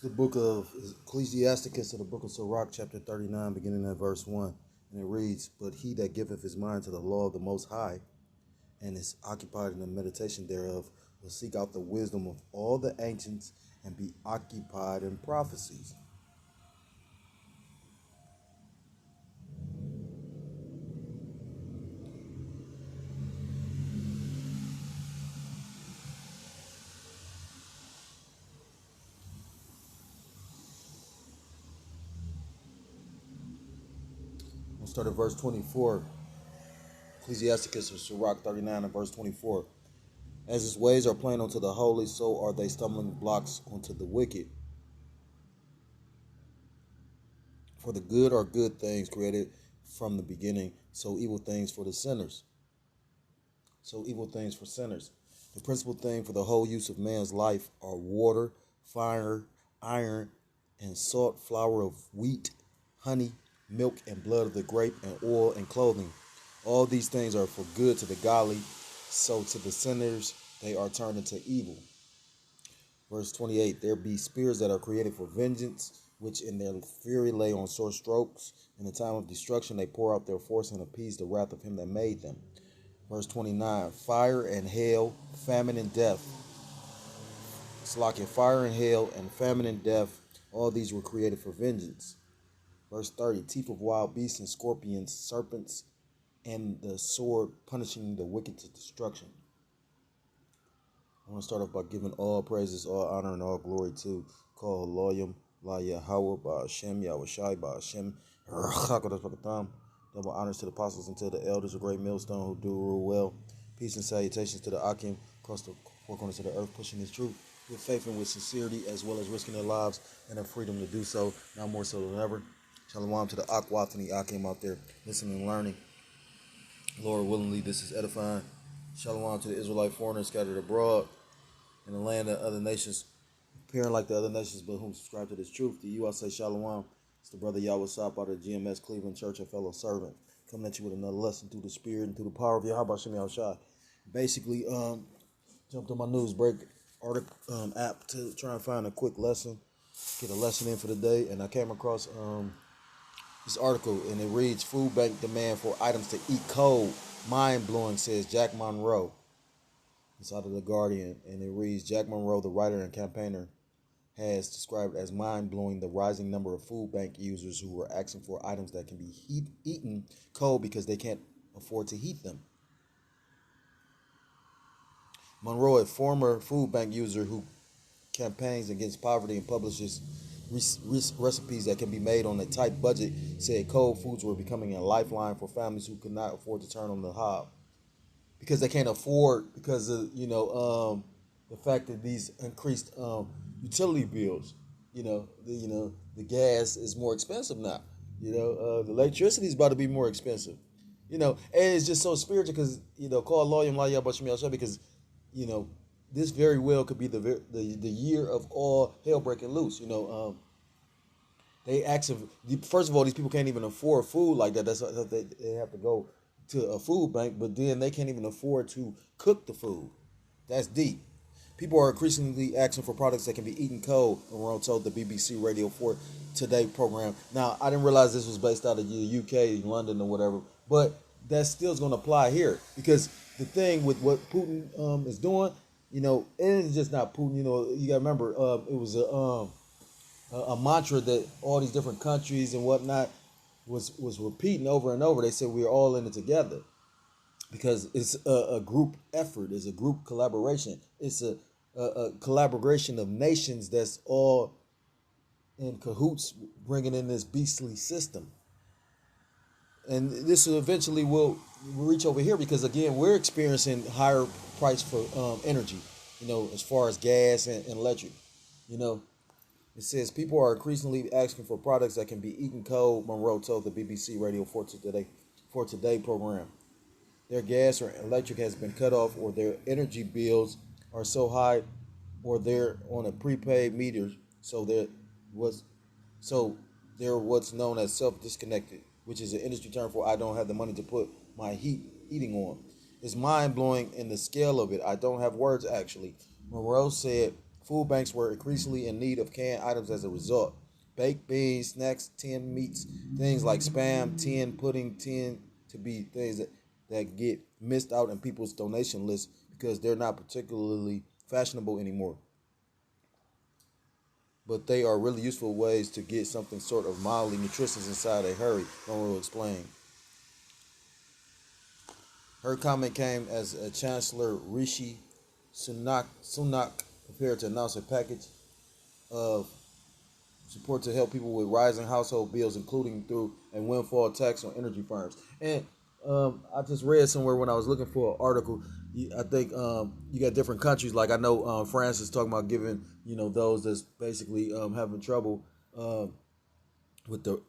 the book of Ecclesiasticus, to the book of Sirach, chapter 39, beginning at verse 1. And it reads, "But he that giveth his mind to the law of the Most High, and is occupied in the meditation thereof, will seek out the wisdom of all the ancients, and be occupied in prophecies." We'll start at verse 24. Ecclesiasticus of Sirach 39 and verse 24. "As his ways are plain unto the holy, so are they stumbling blocks unto the wicked. For the good are good things created from the beginning, so evil things for the sinners. So evil things for sinners. The principal thing for the whole use of man's life are water, fire, iron, and salt, flour of wheat, honey, milk, and blood of the grape, and oil, and clothing. All these things are for good to the godly, so to the sinners they are turned into evil." Verse 28, "There be spears that are created for vengeance, which in their fury lay on sore strokes. In the time of destruction they pour out their force and appease the wrath of him that made them." Verse 29, "Fire and hail, famine and death." Slack, fire and hail and famine and death, all these were created for vengeance. Verse 30, "Teeth of wild beasts and scorpions, serpents, and the sword punishing the wicked to destruction." I want to start off by giving all praises, all honor, and all glory to Call Loyam, La Yahweh, Ba Hashem, Yahweh Shai, Ba Hashem, double honors to the apostles and to the elders of Great Millstone who do rule well. Peace and salutations to the Akim across the four corners of the earth, pushing his truth with faith and with sincerity, as well as risking their lives and their freedom to do so, now more so than ever. Shalom to the Akwaf and the Akim out there listening and learning. Lord willingly, this is edifying. Shalom to the Israelite foreigners scattered abroad in the land of other nations, appearing like the other nations, but whom subscribe to this truth. To you I say shalom. It's the brother Yahweh Sap out of GMS Cleveland Church, a fellow servant, coming at you with another lesson through the spirit and through the power of Yahweh Shem Yahushua. Basically, jumped on my news break article app to try and find a quick lesson, get a lesson in for the day, and I came across this article, and it reads, "Food bank demand for items to eat cold. Mind-blowing," says Jack Monroe. It's out of The Guardian, and it reads, "Jack Monroe, the writer and campaigner, has described as mind-blowing the rising number of food bank users who are asking for items that can be eaten cold because they can't afford to heat them." Monroe, a former food bank user who campaigns against poverty and publishes recipes that can be made on a tight budget, said cold foods were becoming a lifeline for families who could not afford to turn on the hob because they can't afford, because of the fact that these increased utility bills. The gas is more expensive now. The electricity is about to be more expensive. And it's just so spiritual because call Loyam La Yabashmi, because this very well could be the year of all hell breaking loose. They first of all, these people can't even afford food like that. That's they have to go to a food bank, but then they can't even afford to cook the food. That's deep. People are increasingly asking for products that can be eaten cold, Monroe told the BBC Radio 4 Today program. Now, I didn't realize this was based out of the UK, London, or whatever, but that still is going to apply here, because the thing with what Putin is doing, it's just not Putin. You got to remember, it was a mantra that all these different countries and whatnot was repeating over and over. They said we're all in it together because it's a group effort, it's a group collaboration, it's a collaboration of nations that's all in cahoots bringing in this beastly system. And this eventually will reach over here because, again, we're experiencing higher price for energy, as far as gas and electric. It says people are increasingly asking for products that can be eaten cold, Monroe told the BBC Radio 4 Today program. Their gas or electric has been cut off, or their energy bills are so high, or they're on a prepaid meter, so they're what's known as self-disconnected, which is an industry term for I don't have the money to put my heating on. It's mind-blowing in the scale of it. I don't have words, actually. Monroe said Food banks were increasingly in need of canned items as a result. Baked beans, snacks, tinned meats, things like spam, tin pudding tend to be things that get missed out in people's donation lists because they're not particularly fashionable anymore. But they are really useful ways to get something sort of mildly nutritious inside a hurry, Monroe will explain. Her comment came as Chancellor Rishi Sunak prepared to announce a package of support to help people with rising household bills, including through a windfall tax on energy firms. And I just read somewhere when I was looking for an article. I think you got different countries. Like I know France is talking about giving those that's basically having trouble with the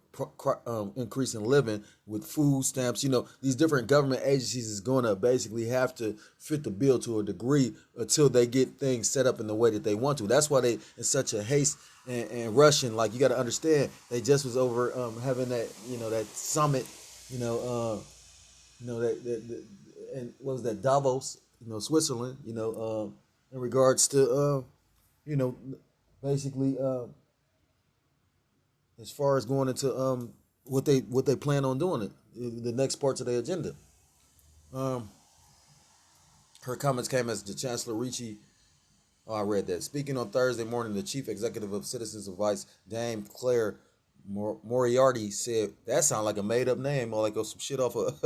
increase in living with food stamps. These different government agencies is going to basically have to fit the bill to a degree until they get things set up in the way that they want to. That's why they in such a haste and rushing. Like you got to understand, they just was over having that that summit. That and what was that, Davos? Switzerland. In regards to you know basically. As far as going into what they plan on doing the next parts of their agenda. Um, Her comments came as the Chancellor Ricci. Oh, I read that. Speaking on Thursday morning, the chief executive of Citizens Advice, Dame Claire Moriarty, said that sounds like a made up name or like some shit off of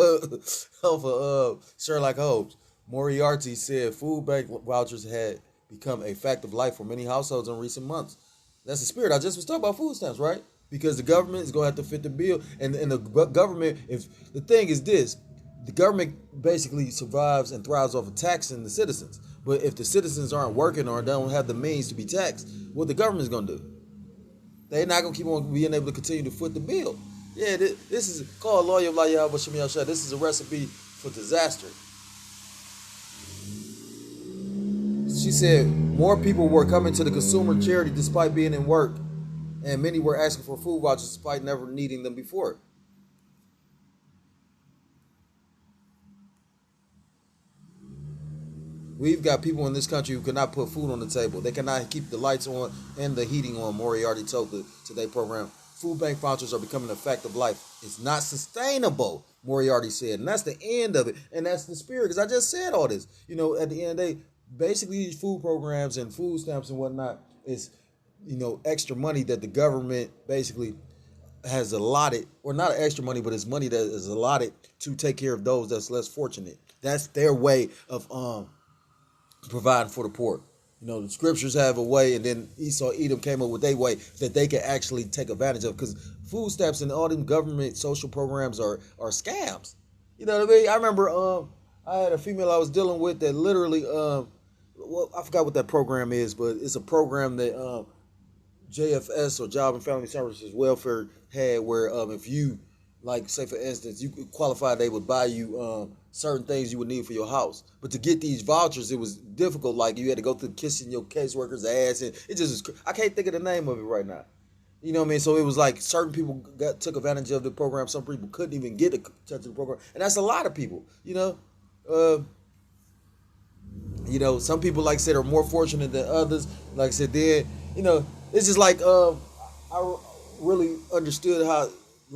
off of Sherlock Holmes. Moriarty said food bank vouchers had become a fact of life for many households in recent months. That's the spirit. I just was talking about food stamps, right? Because the government is going to have to fit the bill, and the government. If the thing is this, the government basically survives and thrives off of taxing the citizens. But if the citizens aren't working or don't have the means to be taxed, what the government is going to do? They're not going to keep on being able to continue to foot the bill. Yeah, this is called Lawyer of Yahweh Shemiel Shah. This is a recipe for disaster. She said more people were coming to the consumer charity despite being in work, and many were asking for food vouchers despite never needing them before. We've got people in this country who cannot put food on the table. They cannot keep the lights on and the heating on, Moriarty told the Today program. Food bank vouchers are becoming a fact of life. It's not sustainable, Moriarty said. And that's the end of it. And that's the spirit, because I just said all this. At the end of the day, basically these food programs and food stamps and whatnot is, extra money that the government basically has allotted, or not extra money, but it's money that is allotted to take care of those that's less fortunate. That's their way of providing for the poor. The scriptures have a way, and then Esau Edom came up with a way that they can actually take advantage of, because food stamps and all them government social programs are scams. You know what I mean? I remember I had a female I was dealing with that literally I forgot what that program is, but it's a program that JFS, or Job and Family Services Welfare, had, where if you, like, say for instance, you could qualify, they would buy you certain things you would need for your house. But to get these vouchers, it was difficult. Like, you had to go through kissing your caseworker's ass, and it just was, I can't think of the name of it right now. You know what I mean? So it was like certain people took advantage of the program. Some people couldn't even get a touch of the program, and that's a lot of people. Some people, like I said, are more fortunate than others. Like I said, then it's just like I really understood how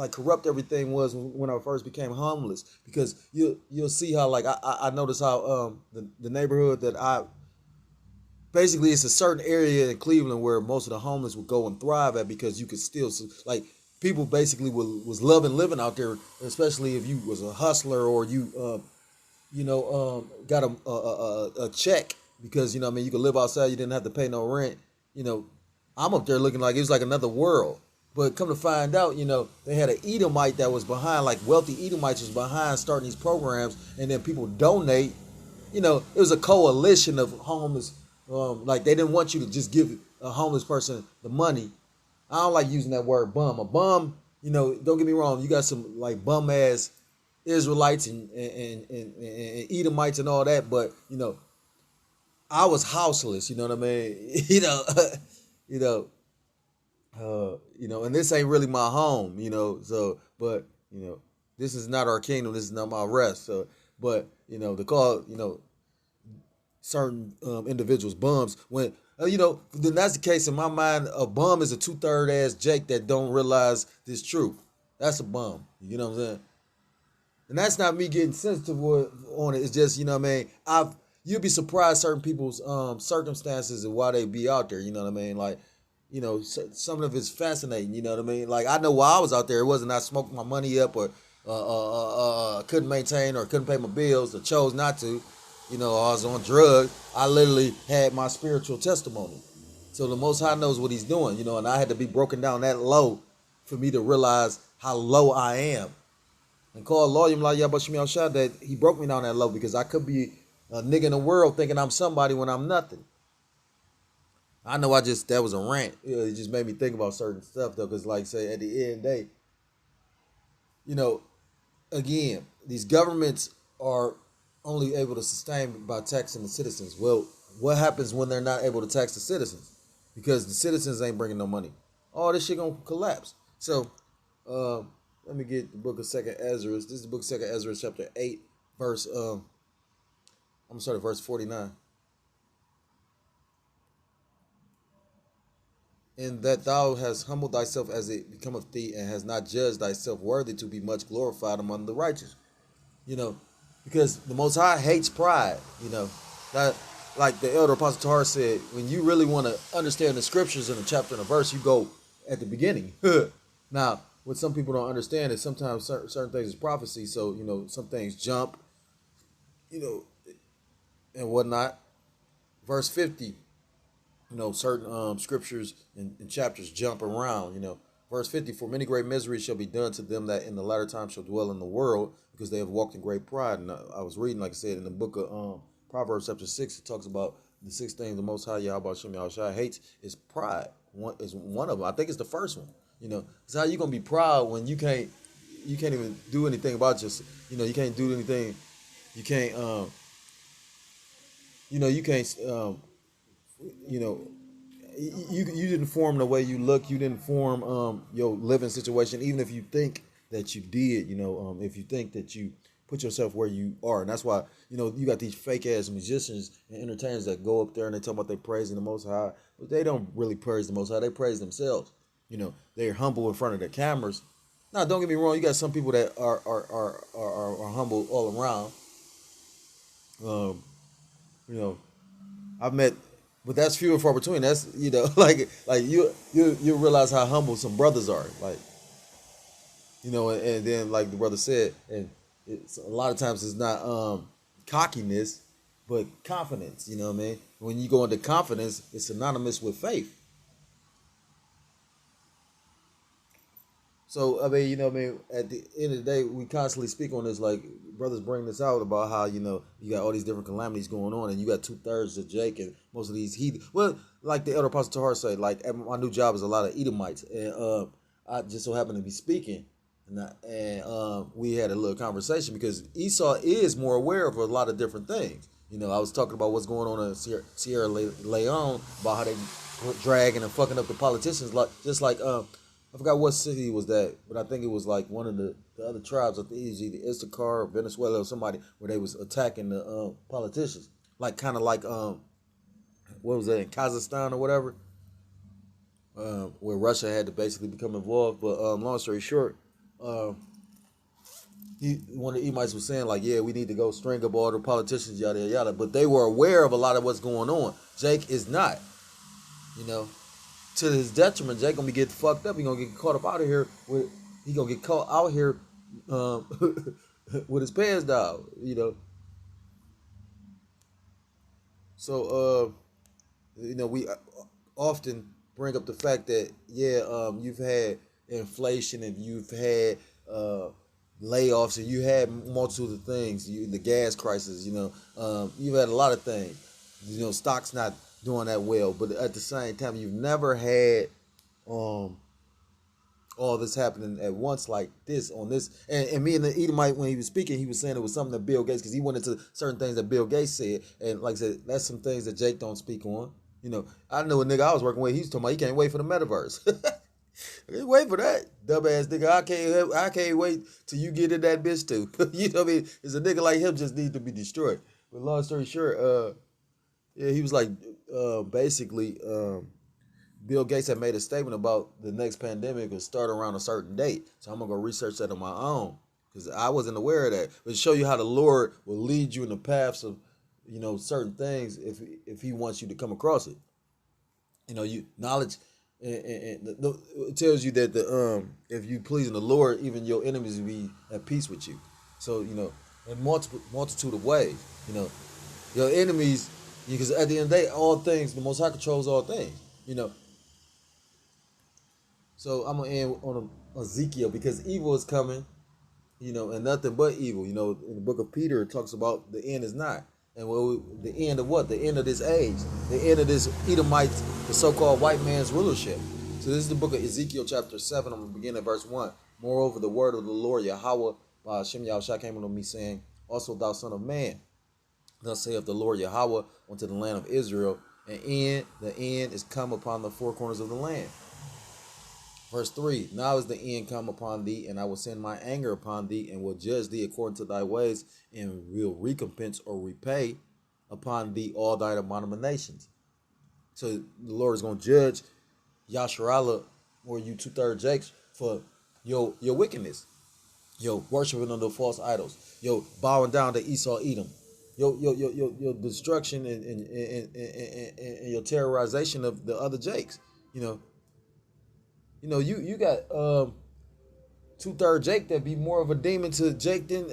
corrupt everything was when I first became homeless, because you'll see how I noticed how the neighborhood that I basically, it's a certain area in Cleveland where most of the homeless would go and thrive at, because you could still people basically was loving living out there, especially if you was a hustler or you got a check, because you could live outside, you didn't have to pay no rent. I'm up there looking like it was like another world. But come to find out, they had an Edomite that was behind, like wealthy Edomites was behind starting these programs, and then people donate. It was a coalition of homeless. They didn't want you to just give a homeless person the money. I don't like using that word bum. A bum, don't get me wrong, you got some bum ass Israelites and Edomites and all that, but I was houseless. You know what I mean? And this ain't really my home, so, but, this is not our kingdom. This is not my rest. So, but, the call, certain individuals, bums. When then that's the case in my mind. A bum is a 2/3 ass Jake that don't realize this truth. That's a bum. You know what I'm saying? And that's not me getting sensitive on it. It's just, you know what I mean. You'd be surprised certain people's circumstances and why they be out there. You know what I mean? Like, some of it's fascinating. You know what I mean? Like, I know while I was out there, it wasn't I smoked my money up or couldn't maintain or couldn't pay my bills or chose not to. I was on drugs. I literally had my spiritual testimony. So the Most High knows what He's doing. And I had to be broken down that low for me to realize how low I am. And call Loyam La Yabashmi Al Shah that He broke me down that low because I could be a nigga in the world thinking I'm somebody when I'm nothing. I know that was a rant. It just made me think about certain stuff though, because like say at the end of the day, again, these governments are only able to sustain by taxing the citizens. Well, what happens when they're not able to tax the citizens? Because the citizens ain't bringing no money. All this shit gonna collapse. So, let me get the book of 2nd Ezra. This is the book of 2nd Ezra, chapter 8, verse, I'm going to start at verse 49. In that thou hast humbled thyself as it becometh thee, and hast not judged thyself worthy to be much glorified among the righteous. Because the Most High hates pride. That, like the elder Apostle Tahar said, when you really want to understand the scriptures in a chapter and a verse, you go at the beginning. Now, what some people don't understand is sometimes certain things is prophecy. So, some things jump, and whatnot. Verse 50, certain scriptures and chapters jump around, Verse 50, for many great miseries shall be done to them that in the latter time shall dwell in the world, because they have walked in great pride. And I was reading, like I said, in the book of Proverbs chapter 6, it talks about the 6 things the Most High Yahweh Shem Yahushua hates is pride. One is one of them. I think it's the first one. So how you gonna be proud when you can't even do anything about yourself? You can't do anything. You can't you can't you didn't form the way you look. You didn't form your living situation. Even if you think that you did, if you think that you put yourself where you are, and that's why you got these fake ass musicians and entertainers that go up there and they talk about they praising the Most High, but they don't really praise the Most High. They praise themselves. They're humble in front of the cameras. Now, don't get me wrong. You got some people that are humble all around. I've met, but that's few and far between. That's like you realize how humble some brothers are. Like and then like the brother said, and it's a lot of times it's not cockiness, but confidence. You know what I mean? When you go into confidence, it's synonymous with faith. So, I mean, at the end of the day, we constantly speak on this, like, brothers bring this out about how, you got all these different calamities going on, and you got 2/3 of Jake, and most of these heathen. Well, like the elder Apostle Tahar said, like, at my new job is a lot of Edomites, and I just so happened to be speaking, and we had a little conversation, because Esau is more aware of a lot of different things. I was talking about what's going on in Sierra Leone, about how they dragging and fucking up the politicians, just like, I forgot what city was that, but I think it was like one of the other tribes. I think it was either Issachar or Venezuela or somebody where they was attacking the politicians, like kind of like what was that in Kazakhstan or whatever, where Russia had to basically become involved. But long story short, one of the Emites was saying like, yeah, we need to go string up all the politicians, yada yada yada. But they were aware of a lot of what's going on. Jake is not, To his detriment, Jake gonna be getting fucked up. He gonna get caught up out of here. He gonna get caught out here with his pants down. So we often bring up the fact that you've had inflation and you've had layoffs and you had multitude of things. The gas crisis. You've had a lot of things. Stocks not doing that well, but at the same time, you've never had all this happening at once like this on this. And me and the Edomite, when he was speaking, he was saying it was something that Bill Gates, because he went into certain things that Bill Gates said, and like I said, that's some things that Jake don't speak on. I know a nigga I was working with, he was talking about he can't wait for the metaverse. Wait for that, dumbass nigga. I can't wait till you get in that bitch too. You know what I mean? It's a nigga like him just needs to be destroyed. But long story short, Yeah, he was like, basically, Bill Gates had made a statement about the next pandemic will start around a certain date. So I'm gonna go research that on my own because I wasn't aware of that. But to show you how the Lord will lead you in the paths of, certain things if He wants you to come across it. You knowledge, and it tells you that the if you pleasing the Lord, even your enemies will be at peace with you. So in multitude of ways, you know, your enemies, because at the end of the day, all things, the Most High controls all things. You know, so I'm gonna end on Ezekiel because evil is coming, and nothing but evil. In the book of Peter, it talks about the end is not. And the end of what? The end of this age. The end of this Edomite, the so-called white man's rulership. So this is the book of Ezekiel chapter 7. I'm going to begin at verse 1. Moreover, the word of the Lord Yahweh by Hashem Yahushua came unto me, saying, also thou son of man, thus saith the Lord Yahweh unto the land of Israel, and the end is come upon the four corners of the land. Verse 3, now is the end come upon thee, and I will send my anger upon thee, and will judge thee according to thy ways, and will recompense or repay upon thee all thine abominations. So the Lord is going to judge Yasharala, or you 2/3 Jakes, for your wickedness, your worshiping of the false idols, your bowing down to Esau Edom, your destruction and your terrorization of the other Jakes. You got 2/3 Jake that be more of a demon to Jake than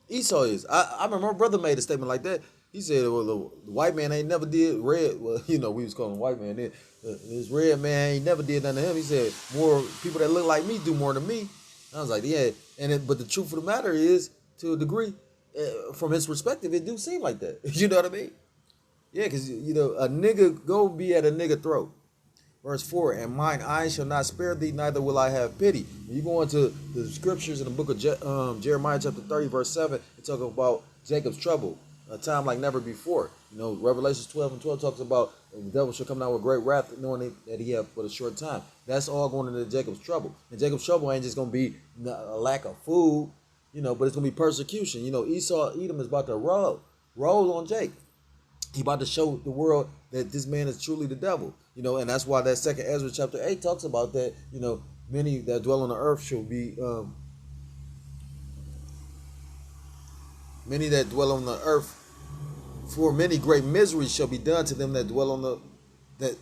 Esau is. I remember my brother made a statement like that. He said, well, the white man ain't never did red. Well, we was calling him white man then. This red man ain't never did nothing to him. He said, more people that look like me do more than me. And I was like, yeah. But the truth of the matter is, to a degree, from his perspective, it do seem like that. You know what I mean? Yeah, because, a nigga go be at a nigga throat. Verse 4, and mine eyes shall not spare thee, neither will I have pity. When you go into the scriptures in the book of Jeremiah chapter 30, verse 7, it talks about Jacob's trouble, a time like never before. Revelations 12 and 12 talks about the devil shall come down with great wrath, knowing that he have but a short time. That's all going into Jacob's trouble. And Jacob's trouble ain't just going to be a lack of food, but it's going to be persecution. Esau, Edom is about to roll on Jacob. He about to show the world that this man is truly the devil, and that's why that second Ezra chapter 8 talks about that, many that dwell on the earth shall be, many that dwell on the earth, for many great miseries shall be done to them that dwell on that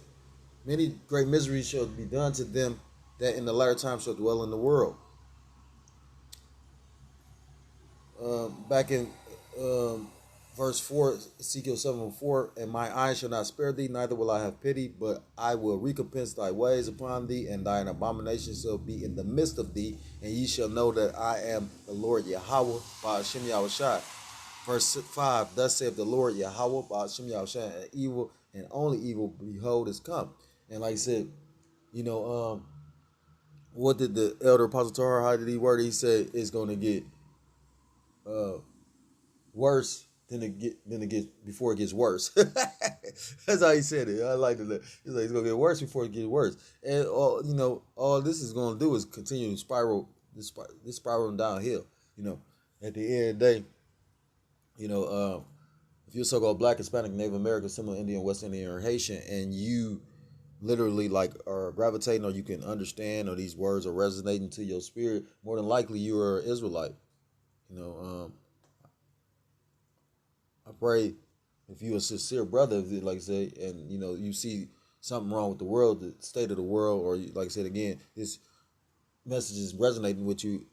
many great miseries shall be done to them that in the latter time shall dwell in the world. Back in, verse 4, Ezekiel 7:4, and my eyes shall not spare thee, neither will I have pity, but I will recompense thy ways upon thee, and thine abominations shall be in the midst of thee, and ye shall know that I am the Lord Yahweh by Hashem Yahushua. Verse 5, thus saith the Lord Yahweh by Hashem Yahushua, and evil and only evil, behold, is come. And like I said, what did the elder Apostle Torah, how did he word it? He said it's going to get worse than it gets before it gets worse. That's how he said it. I like it. He's like, it's gonna get worse before it gets worse. And all this is gonna do is continue to spiral this spiraling downhill. At the end of the day, if you're so-called Black, Hispanic, Native American, Seminole Indian, West Indian, or Haitian, and you literally are gravitating, or you can understand, or these words are resonating to your spirit, more than likely you are an Israelite. I pray if you're a sincere brother, like I say, and you see something wrong with the world, the state of the world, or like I said again, this message is resonating with you.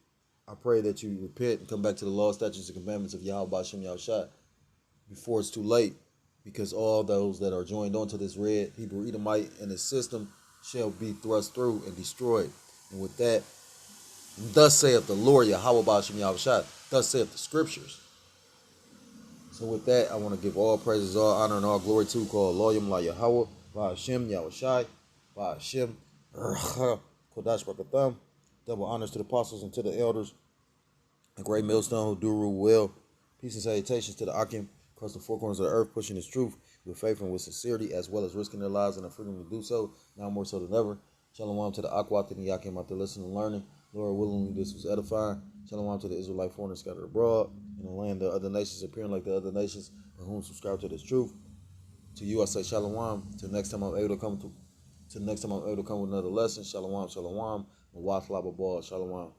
I pray that you repent and come back to the law, statutes, and commandments of Yahweh Hashem Yahushua before it's too late, because all those that are joined onto this red Hebrew Edomite and the system shall be thrust through and destroyed. And with that, thus saith the Lord Yahweh Hashem Yahushua, thus saith the scriptures. So with that, I want to give all praises, all honor, and all glory to called Loyam La Yahweh, by Hashem Yahushai, by Hashem Kodash Bakatham. Double honors to the apostles and to the elders, a great millstone who do rule well. Peace and salutations to the Akim across the four corners of the earth, pushing his truth with faith and with sincerity, as well as risking their lives and the freedom to do so, now more so than ever. Shalom to the Akwat and the Yakim out there listening and learning. Lord willingly, this was edifying. Shalom to the Israelite foreigners scattered abroad in the land of other nations, appearing like the other nations, and whom subscribe to this truth. To you I say shalom. Till next time I'm able to come to. Till next time I'm able to come with another lesson. Shalom, shalom. Watch Lava Ball. Shalom.